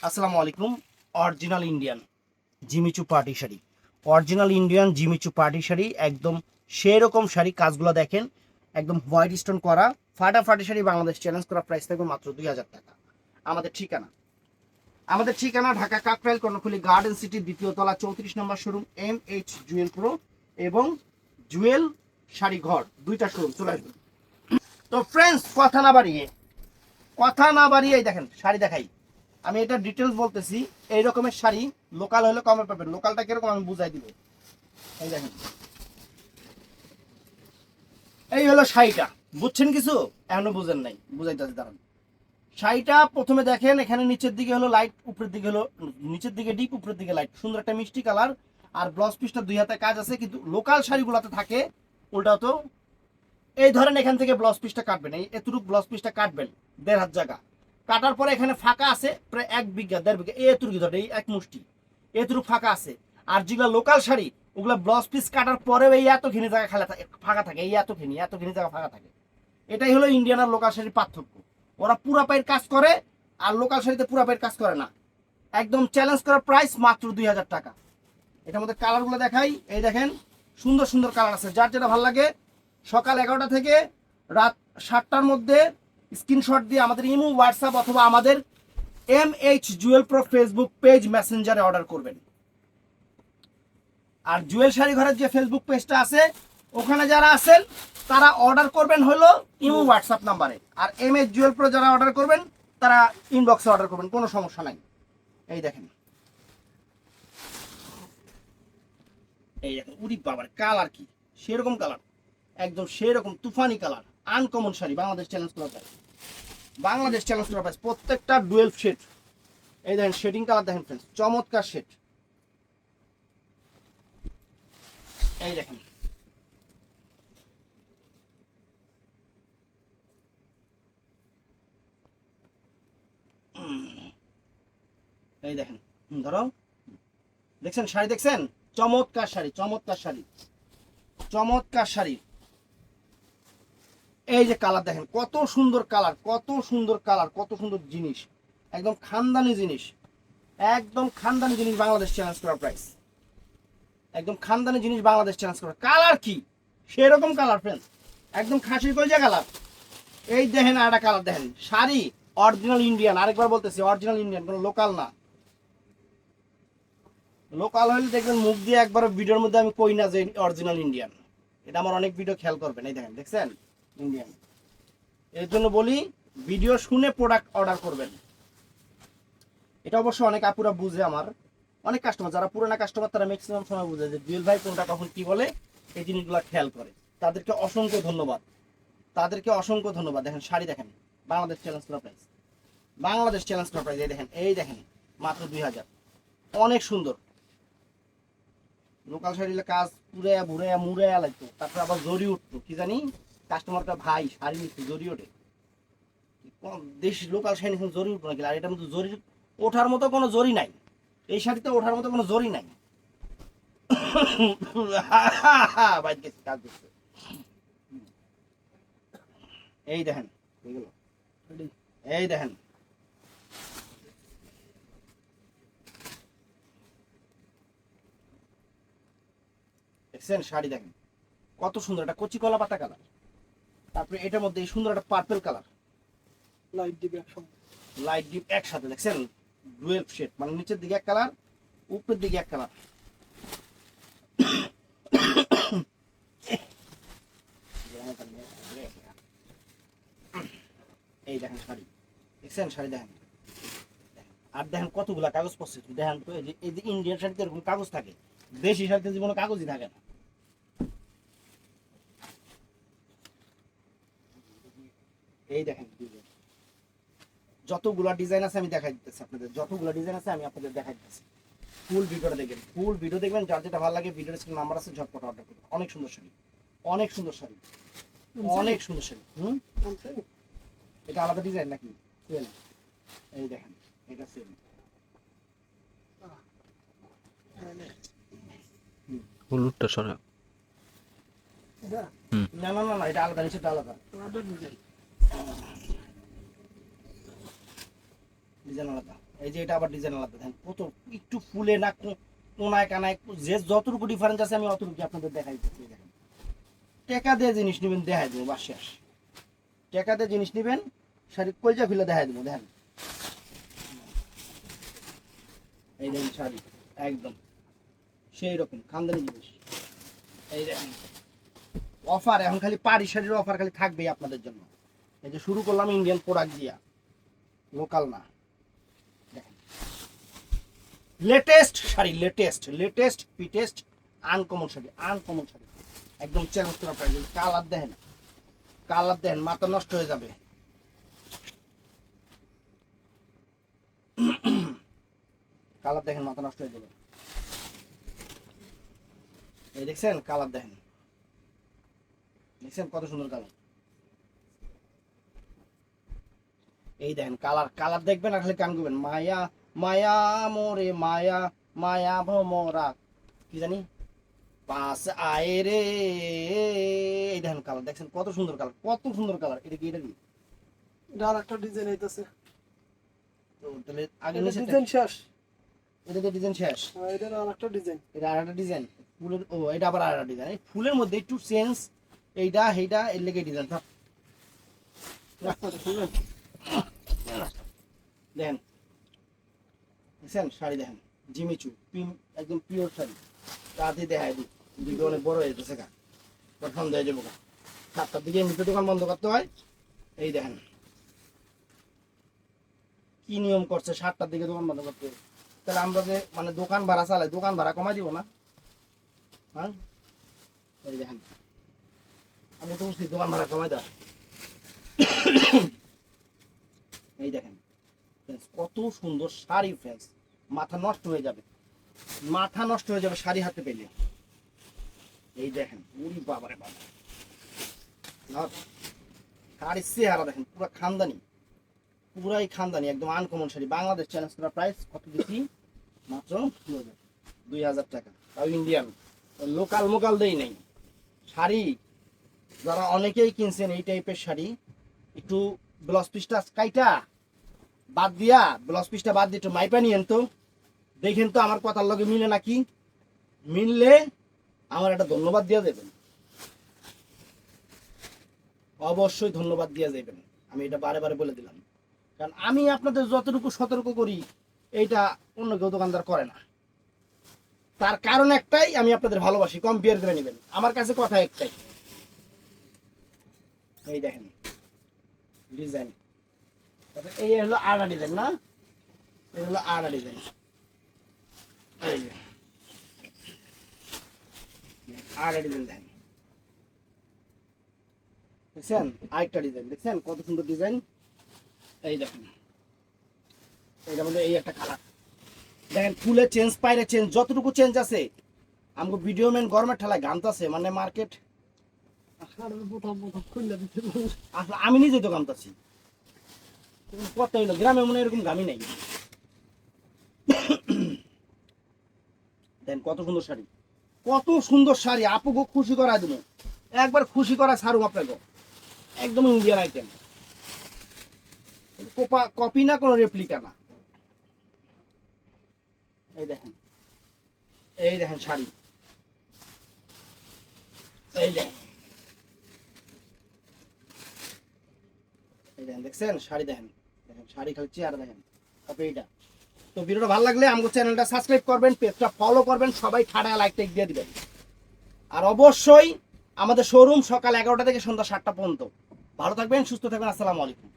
আসসালামু আলাইকুম। Original Indian Jimmy Choo party sari, original Indian Jimmy Choo party sari, একদম সেরকম শাড়ি। কাজগুলো দেখেন, একদম হোয়াইট স্টোন করা ফাটাফাটি শাড়ি। বাংলাদেশ চ্যালেঞ্জ করা প্রাইস থাকবে মাত্র 2000 টাকা। আমাদের ঠিকানা ঢাকা কাকরাইল কর্ণফুলী গার্ডেন সিটি, দ্বিতীয় তলা, 34 নম্বর শোরুম, MH জুয়েল প্রো এবং জুয়েল শাড়ি ঘর, দুইটা শোরুম। চলে আসবেন। তো ফ্রেন্ডস, কথা না বাড়িয়ে দেখেন শাড়ি দেখাই। আমি এটা ডিটেলস বলতেছি। এই রকমের শাড়ি লোকাল হলে কমে পাবেন। লোকালটা কিরকম আমি বুঝাই দিব। এই দেখেন, এই হলো শাড়িটা। বুঝছেন কিছু? এখনো বুঝেন নাই, বুঝাইতেছি দাঁড়ান। শাড়িটা প্রথমে দেখেন, এখানে নিচের দিকে হলো লাইট, উপরের দিকে হলো, নিচের দিকে ডিপ, উপরের দিকে লাইট। সুন্দর একটা মিষ্টি কালার। আর ব্লাউজ পিসটা 2 হাতে কাজ আছে, কিন্তু লোকাল শাড়িগুলোতে থাকে উল্টা। তো এই ধরেন, এখান থেকে ব্লাউজ পিসটা কাটবেন, এই এতটুকু ব্লাউজ পিসটা কাটবেন 1.5 হাত জায়গা। কাটার পরে এখানে ফাঁকা আছে প্রায় 1 বিঘা 1.5 বিঘা, এতটুকু ধরে এই এক মুষ্টি এতটুকু ফাঁকা আছে। আর যেগুলো লোকাল শাড়ি, ওগুলো ব্লাউজ পিস কাটার পরেও এই এতখানি জায়গা খালি ফাঁকা থাকে, এই এতখানি জায়গা ফাঁকা থাকে। এটাই হলো ইন্ডিয়ান আর লোকাল শাড়ির পার্থক্য। ওরা পুরা পায়ের কাজ করে, আর লোকাল শাড়িতে পুরা পায়ের কাজ করে না। একদম চ্যালেঞ্জ করার প্রাইস মাত্র 2000 টাকা। এটার মধ্যে কালারগুলো দেখাই। এই দেখেন, সুন্দর সুন্দর কালার আছে। যার যেটা ভালো লাগে সকাল 11টা থেকে রাত 7টার মধ্যে স্ক্রিনশট দিয়ে আমাদের ইমো, হোয়াটসঅ্যাপ অথবা আমাদের MH Jewel pro Facebook page মেসেঞ্জারে অর্ডার করবেন। আর জুয়েল শাড়ি ঘরের যে ফেসবুক পেজটা আছে, ওখানে যারা আছেন তারা অর্ডার করবেন হলো ইমো, হোয়াটসঅ্যাপ নাম্বারে। আর MH জুয়েল প্রো যারা অর্ডার করবেন তারা ইনবক্সে অর্ডার করবেন, কোনো সমস্যা নাই। এই দেখেন, এই দেখেন, উরি বাবার কালার কি সেরকম কালার, একদম সেরকম তুফানি colour. Uncommon sari, Bangladesh challenge করা প্রাইস। বাংলাদেশ চ্যালেঞ্জ করা প্রাইস, প্রত্যেকটা ডুয়েল শেড। এই দেখেন শেডিং কালার দেখেন ফ্রেন্ডস, চমৎকার শেড। এই দেখেন, এই দেখেন, ধরো, দেখছেন শাড়ি, দেখছেন? চমৎকার শাড়ি, চমৎকার শাড়ি, চমৎকার শাড়ি। এই যে কালার দেখেন, কত সুন্দর কালার, কত সুন্দর কালার, কত সুন্দর জিনিস। একদম খানদানি জিনিস, একদম খানদানি জিনিস। বাংলাদেশ চ্যালেঞ্জ করা প্রাইস, একদম খানদানি জিনিস। বাংলাদেশ চ্যালেঞ্জ করা কালার কি সেরকম কালার ফ্রেন্ডস, একদম খাসির কলজা কালার। এই দেখেন আর একটা কালার দেখেন। শাড়ি অরিজিনাল ইন্ডিয়ান, আরেকবার বলতেছি অরিজিনাল ইন্ডিয়ান, কোনো লোকাল না। লোকাল হলে দেখবেন মুখ দিয়ে একবার ভিডিওর মধ্যে আমি কই না যে অরিজিনাল ইন্ডিয়ান। এটা আমার অনেক ভিডিও খেয়াল করবেন। এই দেখেন, দেখছেন ইন্ডিয়ান। এর জন্য বলি, ভিডিও শুনে প্রোডাক্ট অর্ডার করবেন। এটা অবশ্য অনেক আপুরা বুঝে, আমার অনেক কাস্টমার যারা পুরোনো কাস্টমার তারা ম্যাক্সিমাম সময় বুঝে যে জুয়েল ভাই কোনটা কখন কি বলে, এই জিনিসগুলো খেয়াল করে। তাদেরকে অসংখ্য ধন্যবাদ, তাদেরকে অসংখ্য ধন্যবাদ। দেখেন শাড়ি দেখেন, বাংলাদেশ চ্যালেঞ্জ করা প্রাইস, বাংলাদেশ চ্যালেঞ্জ করা প্রাইস। এই দেখেন, এই দেখেন, মাত্র 2000। অনেক সুন্দর। লোকাল শাড়ির কাজ পুরাইয়া ভুরাইয়া মুড়াইয়া লাগতো, তারপরে আবার জরি উঠতো, কি জানি কাস্টমারটা ভাই শাড়ি নিচ্ছে জরি ওঠে। দেশ লোকাল শাড়ি নিচ্ছে জরি উঠবো নাকি? আর এটার মধ্যে জরি ওঠার মতো কোনো জরি নাই, এই শাড়িতে ওঠার মতো কোনো জরি নাই। বাইরে গেছে, কাজ করছে। এই দেখেন, এগুলো এই দেখেন, দেখছেন শাড়ি দেখেন কত সুন্দর। একটা কচি কলা পাতা কালার, তারপরে এটার মধ্যে এই সুন্দর একটা পার্পল কালার, লাইট দিবে একসঙ্গে। লাইট ডিপ একসাথে। দেখছেন ডুয়েল শেড, মানে নিচের দিকে এক কালার, উপরের দিকে এক কালার। এই দেখেন শাড়ি, দেখছেন শাড়ি দেখেন। আর দেখেন কতগুলা কাগজ পড়ছে দেখেন তো। এই যে ইন্ডিয়ান শাড়িতে এরকম কাগজ থাকে, দেশি শাড়িতে কোনো কাগজই থাকে না। এই দেখেন যতগুলা ডিজাইন আছে আমি দেখাই দিতেছি আপনাদের, যতগুলা ডিজাইন আছে আমি আপনাদের দেখাই দিতেছি। ফুল ভিডিওটা দেখবেন, ফুল ভিডিও দেখবেন। যার যেটা ভালো লাগে ভিডিওর স্ক্রিন নাম্বার আছে, ঝটপট অর্ডার করবেন। অনেক সুন্দর শাড়ি, অনেক সুন্দর শাড়ি, অনেক সুন্দর শাড়ি। এটা আলাদা ডিজাইন নাকি? এই দেখেন, এটা সেম। হলুদটা সরা। না না না না, এটা আলাদা, নিচেটা আলাদা, ডিজাইন আলাদা। এই যে এটা আবার ডিজাইন আলাদা, দেখেন কত একটু ফুলে না কোনায় কানায় যে যতটুকু ডিফারেন্স আছে আমি অতটুকু আপনাদের দেখাই দিচ্ছি। দেখেন টাকা দিয়ে জিনিস নেবেন, দেখাই দেবো বাস শেষ। টাকা দিয়ে জিনিস নেবেন, শাড়ি কলজা খুলে দেখাই দেবো। দেখেন এই দেখেন শাড়ি একদম সেই রকম খানদানি জিনিস। এই দেখেন অফার, এখন খালি পাড়ি শাড়ির অফার খালি থাকবেই আপনাদের জন্য। এই যে শুরু করলাম ইন্ডিয়ান প্রোডাক্ট দিয়া, লোকাল না। দেখেন লেটেস্ট শাড়ি, লেটেস্ট পিটেস্ট আনকমন শাড়ি, আনকমন শাড়ি একদম চ্যালেঞ্জ করা প্রাইস। কালার দেখেন, কালার দেখেন, মাথা নষ্ট হয়ে যাবে। কালার দেখেন, মাথা নষ্ট হয়ে যাবে। এই দেখছেন কালার দেখেন, দেখছেন কত সুন্দর কালার। এই দেখেন কালার, কালার দেখবেন আর খালি গান করবেন, মায়া মায়া মোরে মায়া মায়া ভমরা কি জানি পাস আয়ে রে। এই দেখেন কালার, দেখছেন কত সুন্দর কালার, কত সুন্দর কালার। এটা কি, এটা কি? এটা আর একটা ডিজাইন আইতাছে। তো তাহলে আগে এটা নিচে ডিজাইন শেষ। এটা তো ডিজাইন শেষ, এটা আর একটা ডিজাইন। এটা আর একটা ডিজাইন ফুলের। ও এটা আবার আর একটা ডিজাইন, এই ফুলের মধ্যে একটু চেঞ্জ, এইটা এইটা এর লেগে ডিজাইন। দেখেন দেখছেন শাড়ি, দেখেন জিমিচু একদম পিওর শাড়ি। রাতে দেখায় দিই, দিকে অনেক বড় হয়ে যেতেছে গা, সন্ধ্যা হয়ে যাবো গা। 7টার দিকে এমনিতে দোকান বন্ধ করতে হয়। এই দেখেন কি নিয়ম করছে, 7টার দিকে দোকান বন্ধ করতে। তাহলে আমরা যে মানে দোকান ভাড়া চালাই, দোকান ভাড়া কমাই দিব না? হ্যাঁ এই দেখেন, আমি তো বুঝছি দোকান ভাড়া কমাই দেওয়া। এই দেখেন কত সুন্দর শাড়ি ফ্রেন্ডস, মাথা নষ্ট হয়ে যাবে, মাথা নষ্ট হয়ে যাবে শাড়ি হাতে পেলে। এই দেখেন উরি বাবারে বাবা, শাড়ির চেহারা দেখেন পুরো খানদানি, পুরাই খানদানি একদম আনকমন শাড়ি। বাংলাদেশ চ্যালেঞ্জ করা প্রাইস কত দিচ্ছি? মাত্র 2000 টাকা, তাও ইন্ডিয়ান, লোকাল মোকাল দেই নাই। শাড়ি যারা অনেকেই কিনছেন এই টাইপের শাড়ি, একটু ব্লাউজ পিসটা কাইটা বাদ দিয়া, ব্লাউজ পিসটা বাদ দিয়ে একটু মাইপা নিয়েন তো, দেখেন তো আমার কথার লগে মিলে নাকি। মিললে আমার একটা ধন্যবাদ দিয়ে দেবেন, অবশ্যই ধন্যবাদ দিয়ে যাবেন। আমি এটা বারে বারে বলে দিলাম, কারণ আমি আপনাদের যতটুকু সতর্ক করি এইটা অন্য কেউ দোকানদার করে না। তার কারণ একটাই, আমি আপনাদের ভালোবাসি, কম্পেয়ার করে নেবেন। আমার কাছে কথা একটাই। এই দেখেন ডিজাইন, এই হলো আড়া ডিজাইন না, এই হলো আড়া ডিজাইন। এই যে আড়া ডিজাইন দেখেন, দেখছেন আরেকটা ডিজাইন, দেখছেন কত সুন্দর ডিজাইন। এই দেখেন এইটার মধ্যে এই একটা কালার দেখেন, ফুলের চেঞ্জ, পায়রে চেঞ্জ, যতটুকু চেঞ্জ আছে। আমাকে ভিডিও ম্যান গরমের ঠেলায় গানতাছে, মানে মার্কেট আসলে আমি নিজেই তো গানতাছি। কথা হইলো গ্রামে মনে এরকম গামি নাই। দেন কত সুন্দর শাড়ি, কত সুন্দর শাড়ি। আপুকে খুশি করা দেবো, একবার খুশি করা ছাড়ুম আপনাকে। একদম ইন্ডিয়ান আইটেম, কপি না, কোনো রেপ্লিকা না। এই দেখেন, এই দেখেন শাড়ি, এই দেখেন, এই দেখেন, দেখছেন শাড়ি দেখেন, দেখেন শাড়ি খালি চেয়ার দেখেন। তারপরে এইটা। তো ভিডিওটা ভালো লাগলে আমাদের চ্যানেলটা সাবস্ক্রাইব করবেন, পেজটা ফলো করবেন, সবাই ঠাড়া লাইক টাইক দিয়ে দিবেন। আর অবশ্যই আমাদের শোরুম সকাল 11টা থেকে সন্ধ্যা 7টা পর্যন্ত। ভালো থাকবেন, সুস্থ থাকবেন, আসসালামু আলাইকুম।